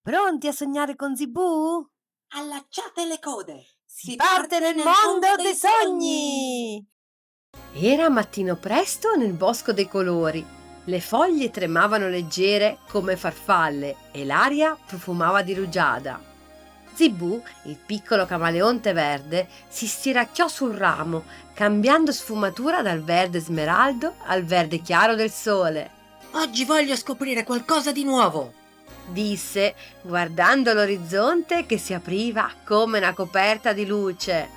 Pronti a sognare con Zibù? Allacciate le code! Si parte nel mondo dei sogni! Era mattino presto nel bosco dei colori. Le foglie tremavano leggere come farfalle e l'aria profumava di rugiada. Zibù, il piccolo camaleonte verde, si stiracchiò sul ramo, cambiando sfumatura dal verde smeraldo al verde chiaro del sole. Oggi voglio scoprire qualcosa di nuovo! Disse, guardando l'orizzonte che si apriva come una coperta di luce.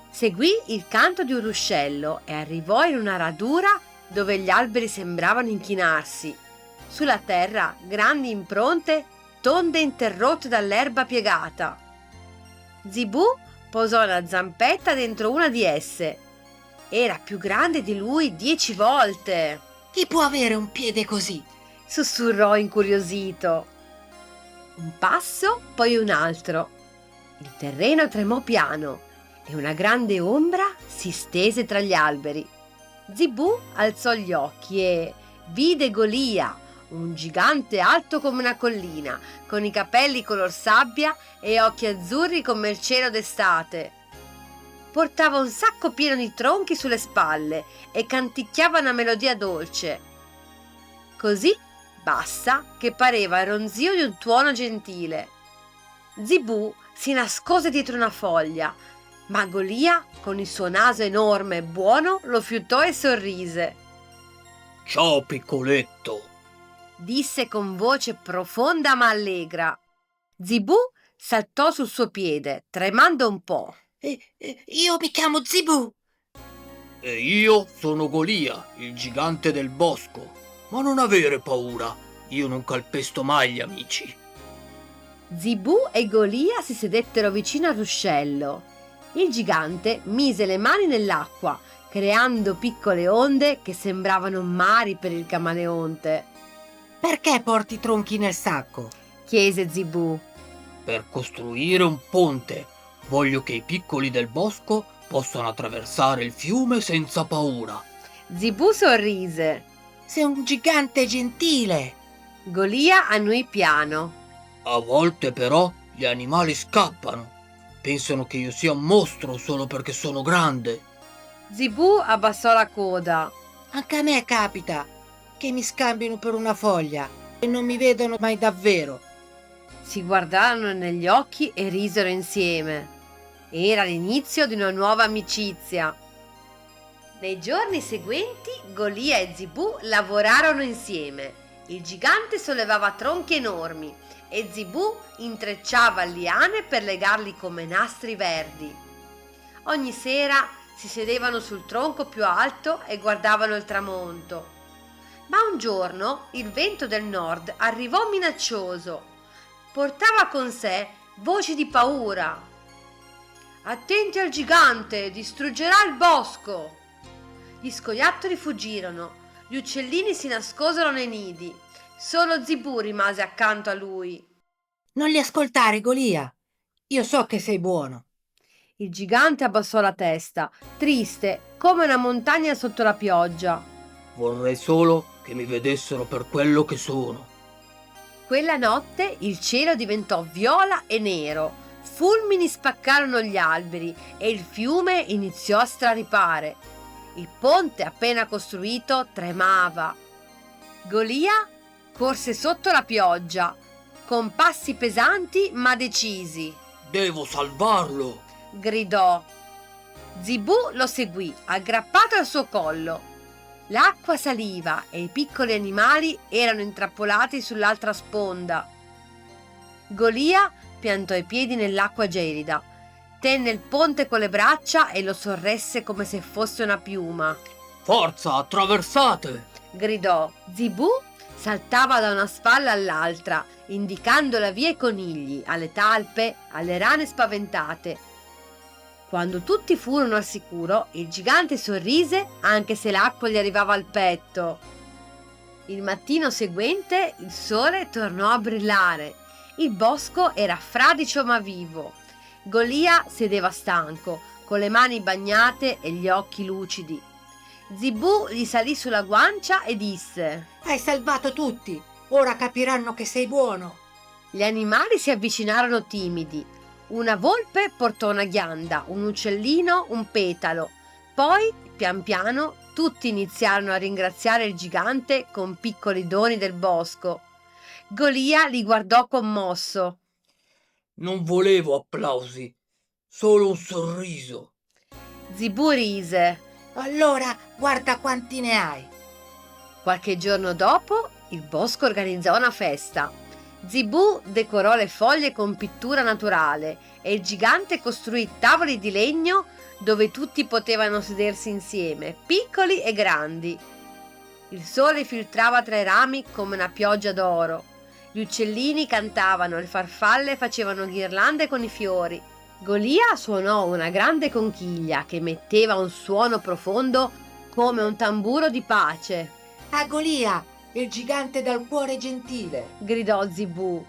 Seguì il canto di un ruscello e arrivò in una radura dove gli alberi sembravano inchinarsi. Sulla terra grandi impronte, tonde interrotte dall'erba piegata. Zibù posò una zampetta dentro una di esse. Era più grande di lui 10 volte. Chi può avere un piede così? Sussurrò incuriosito. Un passo, poi un altro. Il terreno tremò piano e una grande ombra si stese tra gli alberi. Zibù alzò gli occhi e vide Golia, un gigante alto come una collina, con i capelli color sabbia e occhi azzurri come il cielo d'estate. Portava un sacco pieno di tronchi sulle spalle e canticchiava una melodia dolce, così bassa che pareva il ronzio di un tuono gentile. Zibù si nascose dietro una foglia, ma Golia, con il suo naso enorme e buono, lo fiutò e sorrise. Ciao piccoletto! Disse con voce profonda ma allegra. Zibù saltò sul suo piede, tremando un po'. Io mi chiamo Zibù! E io sono Golia, il gigante del bosco. Ma non avere paura, io non calpesto mai gli amici. Zibù e Golia si sedettero vicino al ruscello. Il gigante mise le mani nell'acqua, creando piccole onde che sembravano mari per il camaleonte. Perché porti i tronchi nel sacco? Chiese Zibù. Per costruire un ponte, voglio che i piccoli del bosco possano attraversare il fiume senza paura. Zibù sorrise. Sei un gigante gentile! Golia annui piano. A volte però gli animali scappano. Pensano che io sia un mostro solo perché sono grande. Zibù abbassò la coda. Anche a me capita che mi scambino per una foglia e non mi vedono mai davvero. Si guardarono negli occhi e risero insieme. Era l'inizio di una nuova amicizia. Nei giorni seguenti Golia e Zibù lavorarono insieme. Il gigante sollevava tronchi enormi e Zibù intrecciava liane per legarli come nastri verdi. Ogni sera si sedevano sul tronco più alto e guardavano il tramonto. Ma un giorno il vento del nord arrivò minaccioso. Portava con sé voci di paura. Attenti al gigante, distruggerà il bosco! Gli scoiattoli fuggirono, gli uccellini si nascosero nei nidi. Solo Zibù rimase accanto a lui. Non li ascoltare, Golia. Io so che sei buono. Il gigante abbassò la testa, triste, come una montagna sotto la pioggia. Vorrei solo che mi vedessero per quello che sono. Quella notte il cielo diventò viola e nero. Fulmini spaccarono gli alberi e il fiume iniziò a straripare. Il ponte appena costruito tremava. Golia corse sotto la pioggia, con passi pesanti ma decisi. Devo salvarlo! Gridò. Zibù lo seguì, aggrappato al suo collo. L'acqua saliva e i piccoli animali erano intrappolati sull'altra sponda. Golia piantò i piedi nell'acqua gelida, tenne il ponte con le braccia e lo sorresse come se fosse una piuma. Forza, attraversate! Gridò. Zibù saltava da una spalla all'altra, indicando la via ai conigli, alle talpe, alle rane spaventate. Quando tutti furono al sicuro, il gigante sorrise anche se l'acqua gli arrivava al petto. Il mattino seguente il sole tornò a brillare. Il bosco era fradicio ma vivo. Golia sedeva stanco, con le mani bagnate e gli occhi lucidi. Zibù gli salì sulla guancia e disse: Hai salvato tutti. Ora capiranno che sei buono. Gli animali si avvicinarono timidi. Una volpe portò una ghianda, un uccellino un petalo. Poi, pian piano, tutti iniziarono a ringraziare il gigante con piccoli doni del bosco. Golia li guardò commosso. Non volevo applausi, solo un sorriso. Zibù rise. Allora, guarda quanti ne hai. Qualche giorno dopo, il bosco organizzò una festa. Zibù decorò le foglie con pittura naturale e il gigante costruì tavoli di legno dove tutti potevano sedersi insieme, piccoli e grandi. Il sole filtrava tra i rami come una pioggia d'oro. Gli uccellini cantavano e le farfalle facevano ghirlande con i fiori. Golia suonò una grande conchiglia che emetteva un suono profondo come un tamburo di pace. A Golia, il gigante dal cuore gentile. Gridò Zibù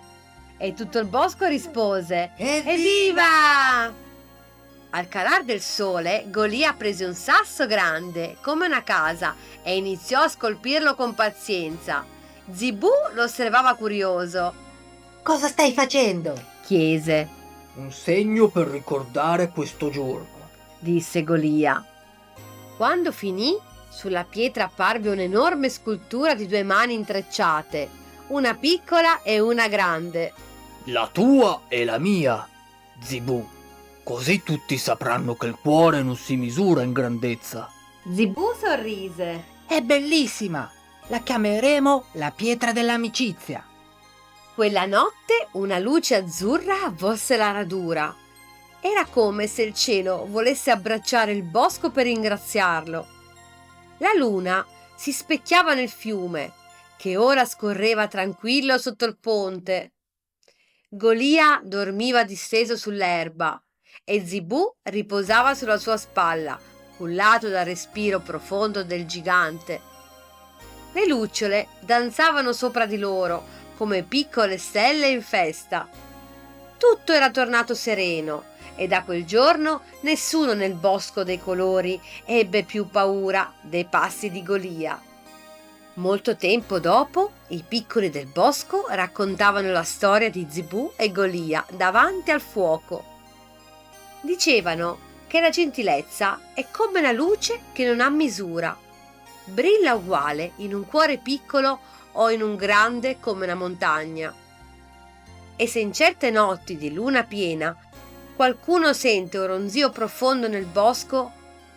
e tutto il bosco rispose: Evviva! Al calar del sole, Golia prese un sasso grande, come una casa, e iniziò a scolpirlo con pazienza. Zibù lo osservava curioso. Cosa stai facendo? Chiese, Un segno per ricordare questo giorno. disse Golia. Quando finì, sulla pietra apparve un'enorme scultura di 2 mani intrecciate, una piccola e una grande. La tua e la mia, Zibù. Così tutti sapranno che il cuore non si misura in grandezza. Zibù sorrise. È bellissima. La chiameremo la pietra dell'amicizia. Quella notte una luce azzurra avvolse la radura. Era come se il cielo volesse abbracciare il bosco per ringraziarlo. La luna si specchiava nel fiume, che ora scorreva tranquillo sotto il ponte. Golia dormiva disteso sull'erba e Zibù riposava sulla sua spalla, cullato dal respiro profondo del gigante. Le lucciole danzavano sopra di loro come piccole stelle in festa. Tutto era tornato sereno e da quel giorno nessuno nel bosco dei colori ebbe più paura dei passi di Golia. Molto tempo dopo, i piccoli del bosco raccontavano la storia di Zibù e Golia davanti al fuoco. Dicevano che la gentilezza è come una luce che non ha misura. Brilla uguale in un cuore piccolo o in un grande come una montagna. E se in certe notti di luna piena qualcuno sente un ronzio profondo nel bosco,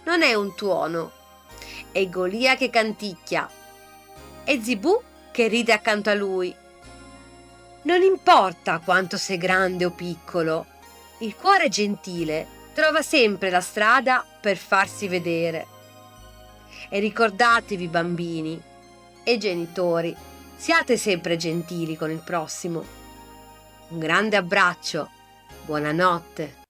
non è un tuono, è Golia che canticchia, è Zibù che ride accanto a lui. Non importa quanto sei grande o piccolo, il cuore gentile trova sempre la strada per farsi vedere. E ricordatevi, bambini e genitori, siate sempre gentili con il prossimo. Un grande abbraccio, buonanotte.